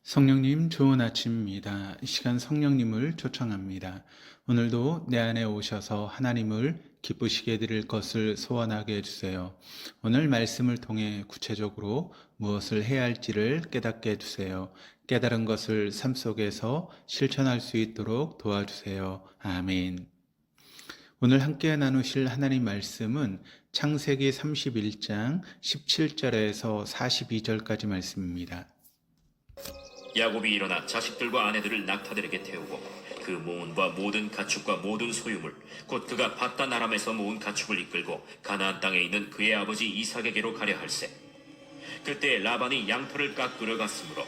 성령님 좋은 아침입니다. 이 시간 성령님을 초청합니다. 오늘도 내 안에 오셔서 하나님을 기쁘시게 해드릴 것을 소원하게 해주세요. 오늘 말씀을 통해 구체적으로 무엇을 해야 할지를 깨닫게 해주세요. 깨달은 것을 삶 속에서 실천할 수 있도록 도와주세요. 아멘. 오늘 함께 나누실 하나님 말씀은 창세기 31장 17절에서 42절까지 말씀입니다. 야곱이 일어나 자식들과 아내들을 낙타들에게 태우고 그 모은과 모든 가축과 모든 소유물 곧 그가 바단 아람에서 모은 가축을 이끌고 가나안 땅에 있는 그의 아버지 이삭에게로 가려 할세. 그때 라반이 양털을 깎으러 갔으므로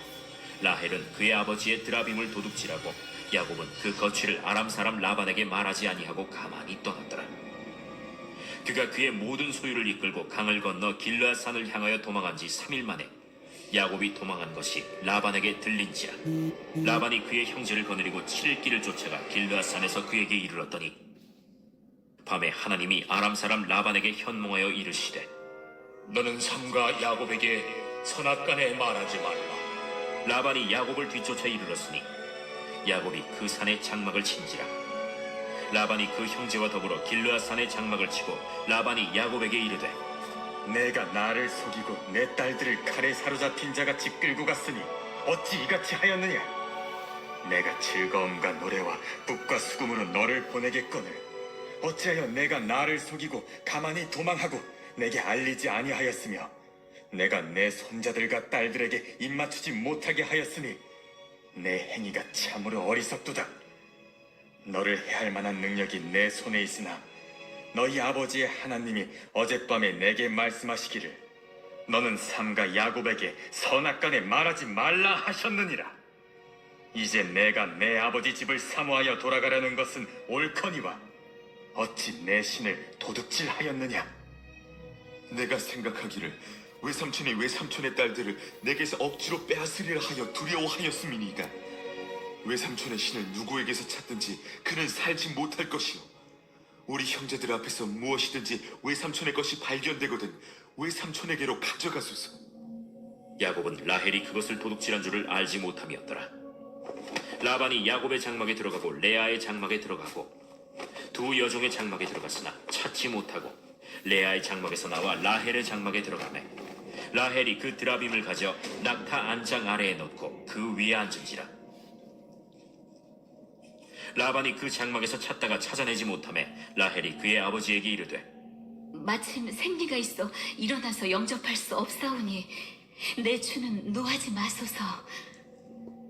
라헬은 그의 아버지의 드라빔을 도둑질하고 야곱은 그 거취를 아람 사람 라반에게 말하지 아니하고 가만히 떠났더라. 그가 그의 모든 소유를 이끌고 강을 건너 길르앗 산을 향하여 도망한 지 3일 만에 야곱이 도망한 것이 라반에게 들린지라. 라반이 그의 형제를 거느리고 7일 길을 쫓아가 길르앗 산에서 그에게 이르렀더니 밤에 하나님이 아람 사람 라반에게 현몽하여 이르시되 너는 삼가 야곱에게 선악간에 말하지 말라. 라반이 야곱을 뒤쫓아 이르렀으니 야곱이 그 산에 장막을 친지라. 라반이 그 형제와 더불어 길르앗 산에 장막을 치고 라반이 야곱에게 이르되 내가 나를 속이고 내 딸들을 칼에 사로잡힌 자같이 끌고 갔으니 어찌 이같이 하였느냐? 내가 즐거움과 노래와 붓과 수금으로 너를 보내겠거늘 어찌하여 내가 나를 속이고 가만히 도망하고 내게 알리지 아니하였으며 내가 내 손자들과 딸들에게 입맞추지 못하게 하였으니 내 행위가 참으로 어리석도다. 너를 해할 만한 능력이 내 손에 있으나 너희 아버지의 하나님이 어젯밤에 내게 말씀하시기를 너는 삼가 야곱에게 선악간에 말하지 말라 하셨느니라. 이제 내가 내 아버지 집을 사모하여 돌아가려는 것은 옳거니와 어찌 내 신을 도둑질하였느냐? 내가 생각하기를 외삼촌의 딸들을 내게서 억지로 빼앗으리라 하여 두려워하였음이니이다. 외삼촌의 신을 누구에게서 찾든지 그는 살지 못할 것이요 우리 형제들 앞에서 무엇이든지 외삼촌의 것이 발견되거든 외삼촌에게로 가져가소서. 야곱은 라헬이 그것을 도둑질한 줄을 알지 못함이었더라. 라반이 야곱의 장막에 들어가고 레아의 장막에 들어가고 두 여종의 장막에 들어갔으나 찾지 못하고 레아의 장막에서 나와 라헬의 장막에 들어가매 라헬이 그 드라빔을 가져 낙타 안장 아래에 넣고 그 위에 앉은지라. 라반이 그 장막에서 찾다가 찾아내지 못하매 라헬이 그의 아버지에게 이르되 마침 생리가 있어 일어나서 영접할 수 없사오니 내 주는 노하지 마소서.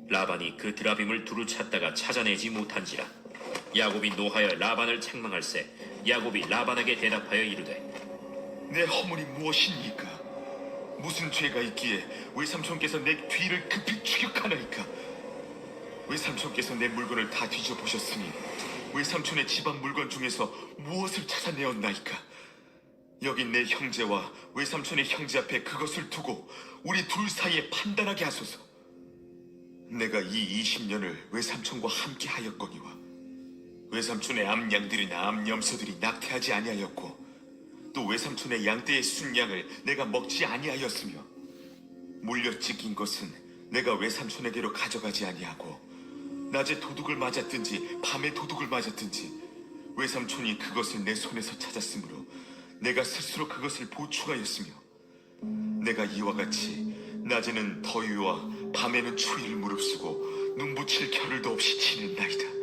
라반이 그 드라빔을 두루 찾다가 찾아내지 못한지라. 야곱이 노하여 라반을 책망할세. 야곱이 라반에게 대답하여 이르되 내 허물이 무엇입니까? 무슨 죄가 있기에 외삼촌께서 내 뒤를 급히 추격하나이까? 외삼촌께서 내 물건을 다 뒤져보셨으니 외삼촌의 집안 물건 중에서 무엇을 찾아내었나이까? 여기 내 형제와 외삼촌의 형제 앞에 그것을 두고 우리 둘 사이에 판단하게 하소서. 내가 이 20년을 외삼촌과 함께 하였거니와 외삼촌의 암양들이나 암염소들이 낙태하지 아니하였고 또 외삼촌의 양떼의 순양을 내가 먹지 아니하였으며 물려 찢긴 것은 내가 외삼촌에게로 가져가지 아니하고 낮에 도둑을 맞았든지 밤에 도둑을 맞았든지 외삼촌이 그것을 내 손에서 찾았으므로 내가 스스로 그것을 보충하였으며 내가 이와 같이 낮에는 더위와 밤에는 추위를 무릅쓰고 눈붙일 겨를도 없이 지낸다이다.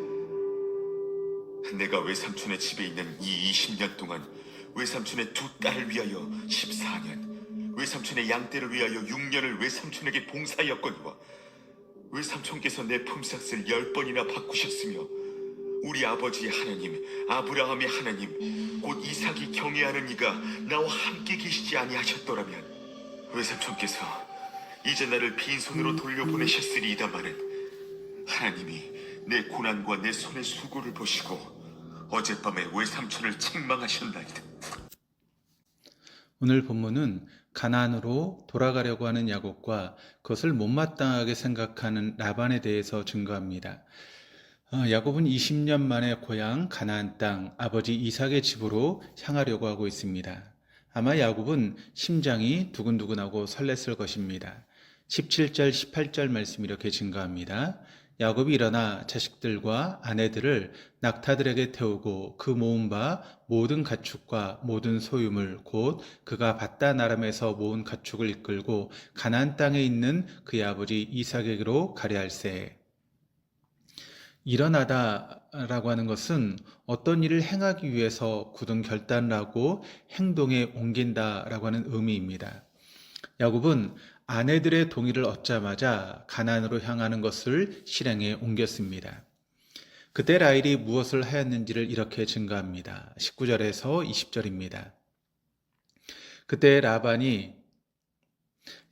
내가 외삼촌의 집에 있는 이 20년 동안 외삼촌의 두 딸을 위하여 14년 외삼촌의 양떼를 위하여 6년을 외삼촌에게 봉사하였거니와 외삼촌께서 내 품삯을 10번이나 바꾸셨으며 우리 아버지의 하나님 아브라함의 하나님 곧 이삭이 경외하는 이가 나와 함께 계시지 아니하셨더라면 외삼촌께서 이제 나를 빈손으로 돌려보내셨으리이다마는 하나님이 내 고난과 내 손의 수고를 보시고 어젯밤에 외삼촌을 책망하셨나이다. 오늘 본문은 가나안으로 돌아가려고 하는 야곱과 그것을 못마땅하게 생각하는 라반에 대해서 증거합니다. 야곱은 20년 만에 고향 가나안 땅 아버지 이삭의 집으로 향하려고 하고 있습니다. 아마 야곱은 심장이 두근두근하고 설렜을 것입니다. 17절, 18절 말씀 이렇게 증가합니다. 야곱이 일어나 자식들과 아내들을 낙타들에게 태우고 그 모은 바 모든 가축과 모든 소유물 곧 그가 밧단 아람에서 모은 가축을 이끌고 가나안 땅에 있는 그의 아버지 이삭에게로 가려할세. 일어나다라고 하는 것은 어떤 일을 행하기 위해서 굳은 결단을 하고 행동에 옮긴다라고 하는 의미입니다. 야곱은 아내들의 동의를 얻자마자 가나안으로 향하는 것을 실행에 옮겼습니다. 그때 라헬이 무엇을 하였는지를 이렇게 증가합니다. 19절에서 20절입니다. 그때 라반이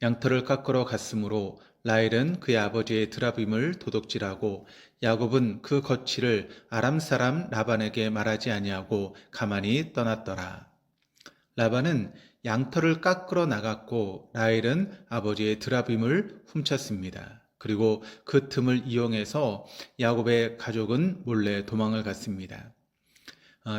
양털을 깎으러 갔으므로 라헬은 그의 아버지의 드라빔을 도둑질하고 야곱은 그 거취를 아람 사람 라반에게 말하지 아니하고 가만히 떠났더라. 라반은 양털을 깎으러 나갔고 라헬은 아버지의 드라빔을 훔쳤습니다. 그리고 그 틈을 이용해서 야곱의 가족은 몰래 도망을 갔습니다.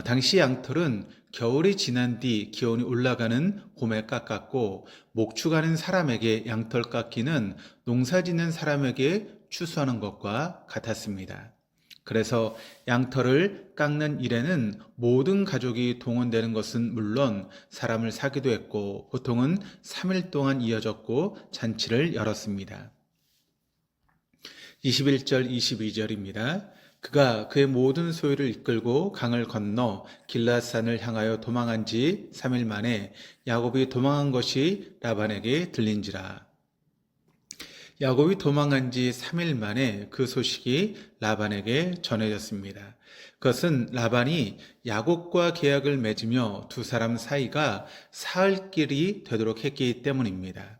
당시 양털은 겨울이 지난 뒤 기온이 올라가는 봄에 깎았고 목축하는 사람에게 양털 깎기는 농사 짓는 사람에게 추수하는 것과 같았습니다. 그래서 양털을 깎는 일에는 모든 가족이 동원되는 것은 물론 사람을 사기도 했고 보통은 3일 동안 이어졌고 잔치를 열었습니다. 21절 22절입니다. 그가 그의 모든 소유를 이끌고 강을 건너 길라앗산을 향하여 도망한 지 3일 만에 야곱이 도망한 것이 라반에게 들린지라. 야곱이 도망한 지 3일 만에 그 소식이 라반에게 전해졌습니다. 그것은 라반이 야곱과 계약을 맺으며 두 사람 사이가 사흘길이 되도록 했기 때문입니다.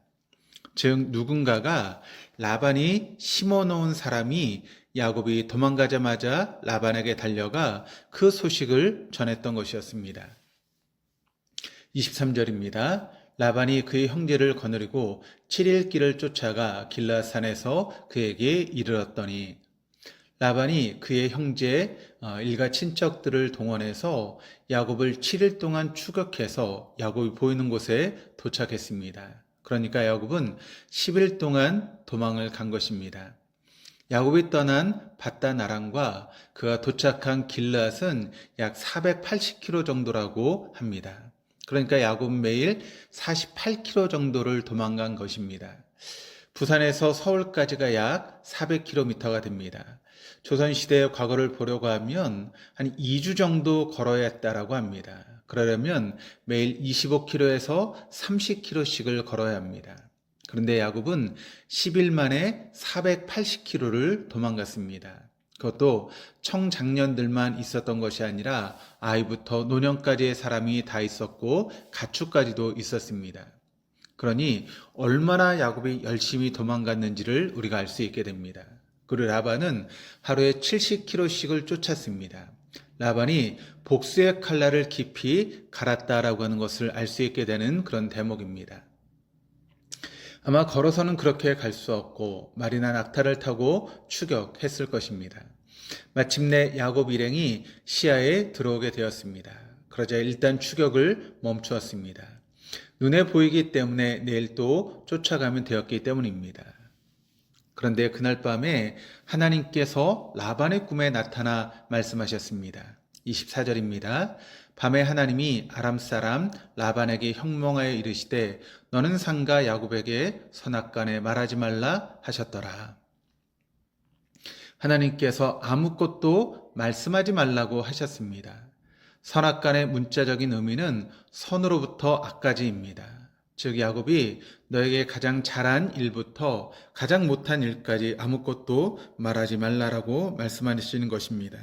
즉 누군가가 라반이 심어놓은 사람이 야곱이 도망가자마자 라반에게 달려가 그 소식을 전했던 것이었습니다. 23절입니다. 라반이 그의 형제를 거느리고 7일 길을 쫓아가 길라앗산에서 그에게 이르렀더니 라반이 그의 형제 일가 친척들을 동원해서 야곱을 7일 동안 추격해서 야곱이 보이는 곳에 도착했습니다. 그러니까 야곱은 10일 동안 도망을 간 것입니다. 야곱이 떠난 밧단 아람과 그가 도착한 길라앗은 약 480km 정도라고 합니다. 그러니까 야곱은 매일 48km 정도를 도망간 것입니다. 부산에서 서울까지가 약 400km가 됩니다. 조선시대의 과거를 보려고 하면 한 2주 정도 걸어야 했다라고 합니다. 그러려면 매일 25km에서 30km씩을 걸어야 합니다. 그런데 야곱은 10일 만에 480km를 도망갔습니다. 그것도 청장년들만 있었던 것이 아니라 아이부터 노년까지의 사람이 다 있었고 가축까지도 있었습니다. 그러니 얼마나 야곱이 열심히 도망갔는지를 우리가 알 수 있게 됩니다. 그리고 라반은 하루에 70km씩을 쫓았습니다. 라반이 복수의 칼날을 깊이 갈았다라고 하는 것을 알 수 있게 되는 그런 대목입니다. 아마 걸어서는 그렇게 갈 수 없고 말이나 낙타를 타고 추격했을 것입니다. 마침내 야곱 일행이 시야에 들어오게 되었습니다. 그러자 일단 추격을 멈추었습니다. 눈에 보이기 때문에 내일 또 쫓아가면 되었기 때문입니다. 그런데 그날 밤에 하나님께서 라반의 꿈에 나타나 말씀하셨습니다. 24절입니다. 밤에 하나님이 아람 사람 라반에게 형몽하여 이르시되 너는 상가 야곱에게 선악간에 말하지 말라 하셨더라. 하나님께서 아무것도 말씀하지 말라고 하셨습니다. 선악간의 문자적인 의미는 선으로부터 악까지입니다. 즉 야곱이 너에게 가장 잘한 일부터 가장 못한 일까지 아무것도 말하지 말라라고 말씀하시는 것입니다.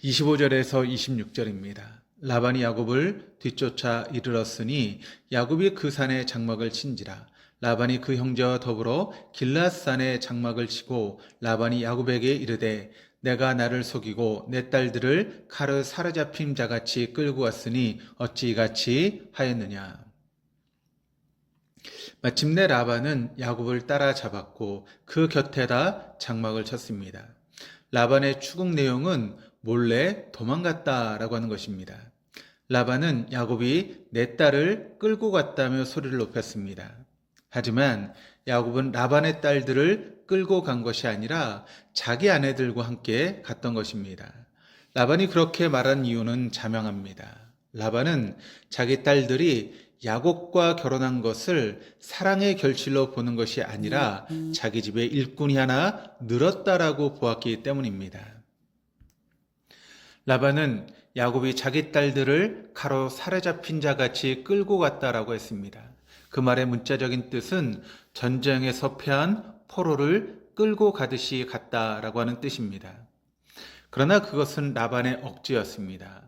25절에서 26절입니다. 라반이 야곱을 뒤쫓아 이르렀으니 야곱이 그 산에 장막을 친지라. 라반이 그 형제와 더불어 길라앗산에 장막을 치고 라반이 야곱에게 이르되 내가 나를 속이고 내 딸들을 칼에 사로잡힌 자같이 끌고 왔으니 어찌 이같이 하였느냐. 마침내 라반은 야곱을 따라잡았고 그 곁에다 장막을 쳤습니다. 라반의 추궁 내용은 몰래 도망갔다라고 하는 것입니다. 라반은 야곱이 내 딸을 끌고 갔다며 소리를 높였습니다. 하지만 야곱은 라반의 딸들을 끌고 간 것이 아니라 자기 아내들과 함께 갔던 것입니다. 라반이 그렇게 말한 이유는 자명합니다. 라반은 자기 딸들이 야곱과 결혼한 것을 사랑의 결실로 보는 것이 아니라 자기 집에 일꾼이 하나 늘었다라고 보았기 때문입니다. 라반은 야곱이 자기 딸들을 가로 사로잡힌 자같이 끌고 갔다라고 했습니다. 그 말의 문자적인 뜻은 전쟁에서 패한 포로를 끌고 가듯이 갔다라고 하는 뜻입니다. 그러나 그것은 라반의 억지였습니다.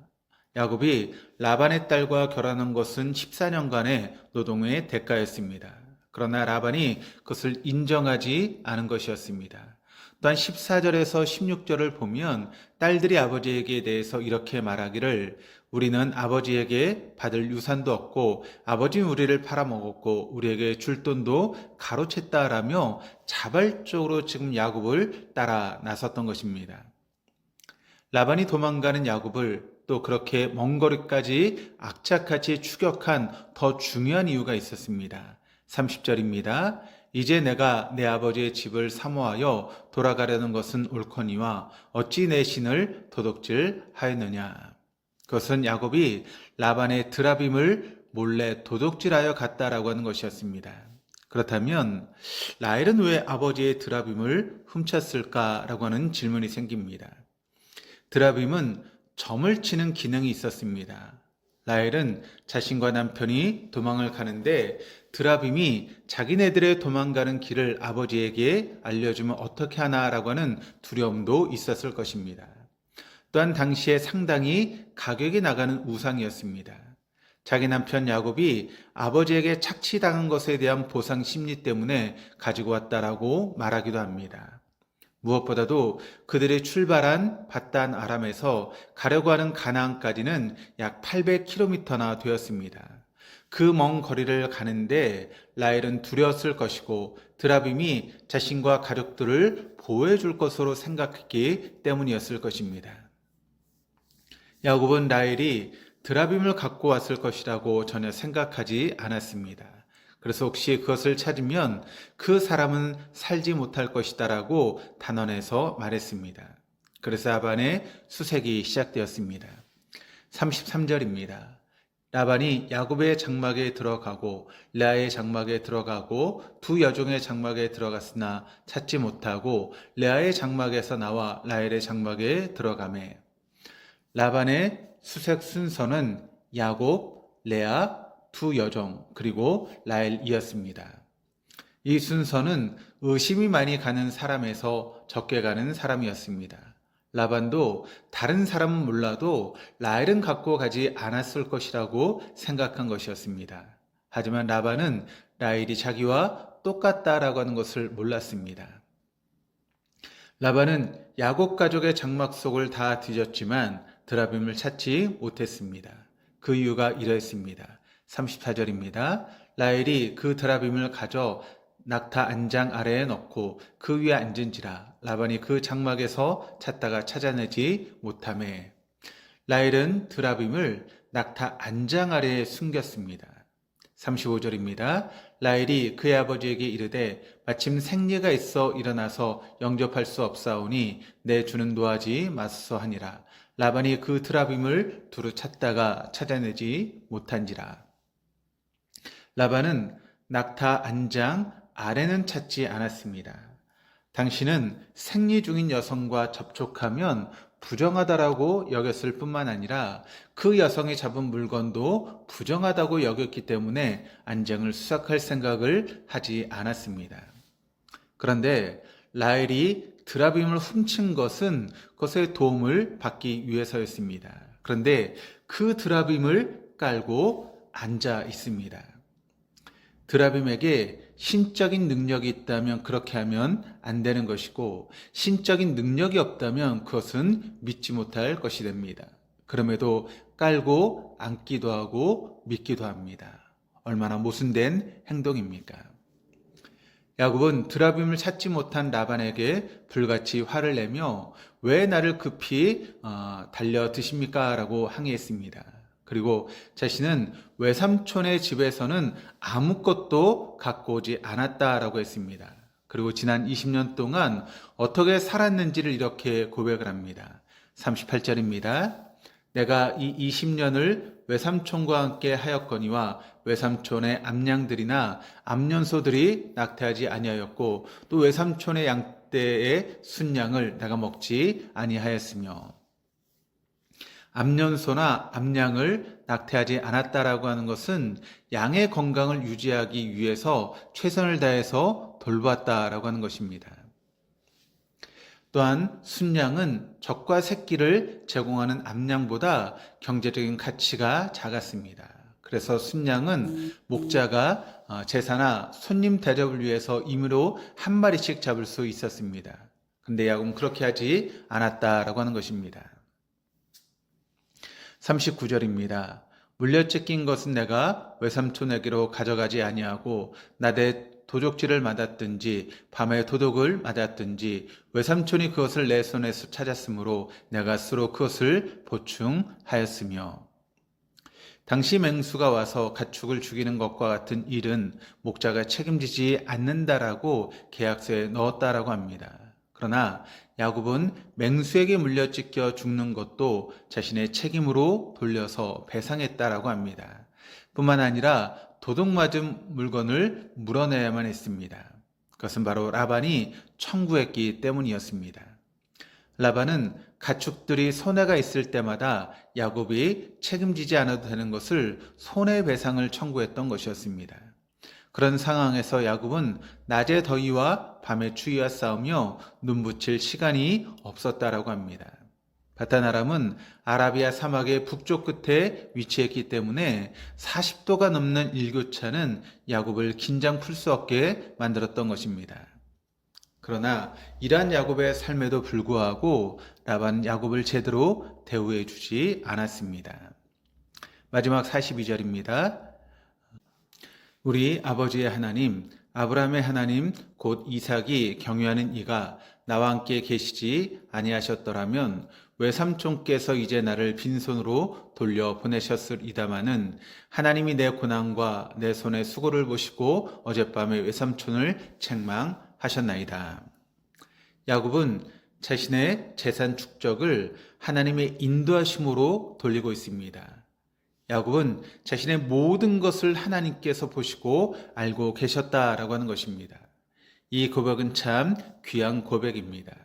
야곱이 라반의 딸과 결혼한 것은 14년간의 노동의 대가였습니다. 그러나 라반이 그것을 인정하지 않은 것이었습니다. 또한 14절에서 16절을 보면 딸들이 아버지에게 대해서 이렇게 말하기를 우리는 아버지에게 받을 유산도 없고 아버지는 우리를 팔아먹었고 우리에게 줄 돈도 가로챘다라며 자발적으로 지금 야곱을 따라 나섰던 것입니다. 라반이 도망가는 야곱을 또 그렇게 먼 거리까지 악착같이 추격한 더 중요한 이유가 있었습니다. 30절입니다. 이제 내가 내 아버지의 집을 사모하여 돌아가려는 것은 옳거니와 어찌 내 신을 도둑질하였느냐. 그것은 야곱이 라반의 드라빔을 몰래 도둑질하여 갔다라고 하는 것이었습니다. 그렇다면 라헬은 왜 아버지의 드라빔을 훔쳤을까라고 하는 질문이 생깁니다. 드라빔은 점을 치는 기능이 있었습니다. 라헬은 자신과 남편이 도망을 가는데 드라빔이 자기네들의 도망가는 길을 아버지에게 알려주면 어떻게 하나라고 하는 두려움도 있었을 것입니다. 또한 당시에 상당히 가격이 나가는 우상이었습니다. 자기 남편 야곱이 아버지에게 착취당한 것에 대한 보상 심리 때문에 가지고 왔다라고 말하기도 합니다. 무엇보다도 그들이 출발한 밧단 아람에서 가려고 하는 가나안까지는 약 800km나 되었습니다. 그 먼 거리를 가는데 라헬은 두려웠을 것이고 드라빔이 자신과 가족들을 보호해 줄 것으로 생각했기 때문이었을 것입니다. 야곱은 라헬이 드라빔을 갖고 왔을 것이라고 전혀 생각하지 않았습니다. 그래서 혹시 그것을 찾으면 그 사람은 살지 못할 것이다라고 단언해서 말했습니다. 그래서 라반의 수색이 시작되었습니다. 33절입니다. 라반이 야곱의 장막에 들어가고 레아의 장막에 들어가고 두 여종의 장막에 들어갔으나 찾지 못하고 레아의 장막에서 나와 라헬의 장막에 들어가매. 라반의 수색 순서는 야곱, 레아, 두 여종 그리고 라헬이었습니다. 이 순서는 의심이 많이 가는 사람에서 적게 가는 사람이었습니다. 라반도 다른 사람은 몰라도 라헬은 갖고 가지 않았을 것이라고 생각한 것이었습니다. 하지만 라반은 라헬이 자기와 똑같다라고 하는 것을 몰랐습니다. 라반은 야곱 가족의 장막 속을 다 뒤졌지만 드라빔을 찾지 못했습니다. 그 이유가 이러했습니다. 34절입니다. 라헬이 그 드라빔을 가져 낙타 안장 아래에 넣고 그 위에 앉은지라 라반이 그 장막에서 찾다가 찾아내지 못하매. 라헬은 드라빔을 낙타 안장 아래에 숨겼습니다. 35절입니다. 라헬이 그의 아버지에게 이르되 마침 생리가 있어 일어나서 영접할 수 없사오니 내 주는 노하지 마소서 하니라. 라반이 그 드라빔을 두루 찾다가 찾아내지 못한지라. 라반은 낙타 안장 아래는 찾지 않았습니다. 당신은 생리 중인 여성과 접촉하면 부정하다라고 여겼을 뿐만 아니라 그 여성이 잡은 물건도 부정하다고 여겼기 때문에 안장을 수색할 생각을 하지 않았습니다. 그런데 라헬이 드라빔을 훔친 것은 그것의 도움을 받기 위해서였습니다. 그런데 그 드라빔을 깔고 앉아 있습니다. 드라빔에게 신적인 능력이 있다면 그렇게 하면 안 되는 것이고 신적인 능력이 없다면 그것은 믿지 못할 것이 됩니다. 그럼에도 깔고 앉기도 하고 믿기도 합니다. 얼마나 모순된 행동입니까? 야곱은 드라빔을 찾지 못한 라반에게 불같이 화를 내며 왜 나를 급히 달려 드십니까? 라고 항의했습니다. 그리고 자신은 외삼촌의 집에서는 아무것도 갖고 오지 않았다라고 했습니다. 그리고 지난 20년 동안 어떻게 살았는지를 이렇게 고백을 합니다. 38절입니다. 내가 이 20년을 외삼촌과 함께 하였거니와 외삼촌의 암양들이나 암년소들이 낙태하지 아니하였고 또 외삼촌의 양떼의 순양을 내가 먹지 아니하였으며 암년소나 암양을 낙태하지 않았다라고 하는 것은 양의 건강을 유지하기 위해서 최선을 다해서 돌봤다라고 하는 것입니다. 또한 순양은 젖과 새끼를 제공하는 암양보다 경제적인 가치가 작았습니다. 그래서 순양은 목자가 제사나 손님 대접을 위해서 임의로 한 마리씩 잡을 수 있었습니다. 근데 야곱은 그렇게 하지 않았다라고 하는 것입니다. 39절입니다. 물려뜯긴 것은 내가 외삼촌에게로 가져가지 아니하고 낮에 도적질을 맞았든지 밤에 도둑을 맞았든지 외삼촌이 그것을 내 손에서 찾았으므로 내가 스스로 그것을 보충하였으며 당시 맹수가 와서 가축을 죽이는 것과 같은 일은 목자가 책임지지 않는다라고 계약서에 넣었다라고 합니다. 그러나 야곱은 맹수에게 물려찢겨 죽는 것도 자신의 책임으로 돌려서 배상했다라고 합니다. 뿐만 아니라 도둑 맞은 물건을 물어내야만 했습니다. 그것은 바로 라반이 청구했기 때문이었습니다. 라반은 가축들이 손해가 있을 때마다 야곱이 책임지지 않아도 되는 것을 손해배상을 청구했던 것이었습니다. 그런 상황에서 야곱은 낮의 더위와 밤의 추위와 싸우며 눈붙일 시간이 없었다라고 합니다. 바탄아람은 아라비아 사막의 북쪽 끝에 위치했기 때문에 40도가 넘는 일교차는 야곱을 긴장 풀 수 없게 만들었던 것입니다. 그러나 이러한 야곱의 삶에도 불구하고 라반은 야곱을 제대로 대우해 주지 않았습니다. 마지막 42절입니다. 우리 아버지의 하나님, 아브라함의 하나님, 곧 이삭이 경유하는 이가 나와 함께 계시지 아니하셨더라면 외삼촌께서 이제 나를 빈손으로 돌려 보내셨으리다마는 하나님이 내 고난과 내 손의 수고를 보시고 어젯밤에 외삼촌을 책망하셨나이다. 야곱은 자신의 재산 축적을 하나님의 인도하심으로 돌리고 있습니다. 야곱은 자신의 모든 것을 하나님께서 보시고 알고 계셨다라고 하는 것입니다. 이 고백은 참 귀한 고백입니다.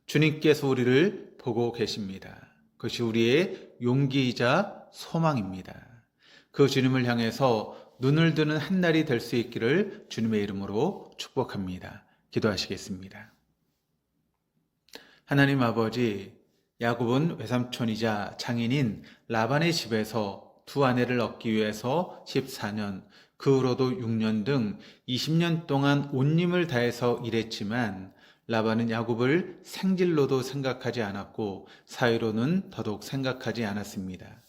주님께서 우리를 보고 계십니다. 그것이 우리의 용기이자 소망입니다. 그 주님을 향해서 눈을 드는 한날이 될 수 있기를 주님의 이름으로 축복합니다. 기도하시겠습니다. 하나님 아버지, 야곱은 외삼촌이자 장인인 라반의 집에서 두 아내를 얻기 위해서 14년, 그 후로도 6년 등 20년 동안 온 힘을 다해서 일했지만 라반은 야곱을 생질로도 생각하지 않았고 사위로는 더더욱 생각하지 않았습니다.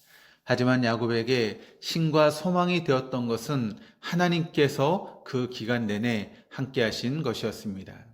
하지만 야곱에게 신과 소망이 되었던 것은 하나님께서 그 기간 내내 함께 하신 것이었습니다.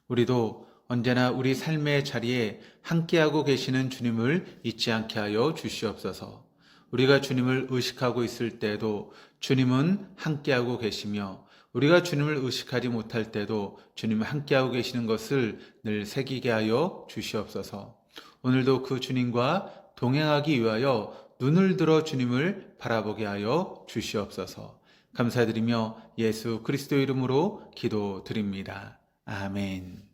우리도 언제나 우리 삶의 자리에 함께하고 계시는 주님을 잊지 않게 하여 주시옵소서. 우리가 주님을 의식하고 있을 때에도 주님은 함께하고 계시며 우리가 주님을 의식하지 못할 때도 주님은 함께하고 계시는 것을 늘 새기게 하여 주시옵소서. 오늘도 그 주님과 동행하기 위하여 눈을 들어 주님을 바라보게 하여 주시옵소서. 감사드리며 예수 그리스도 이름으로 기도드립니다. 아멘.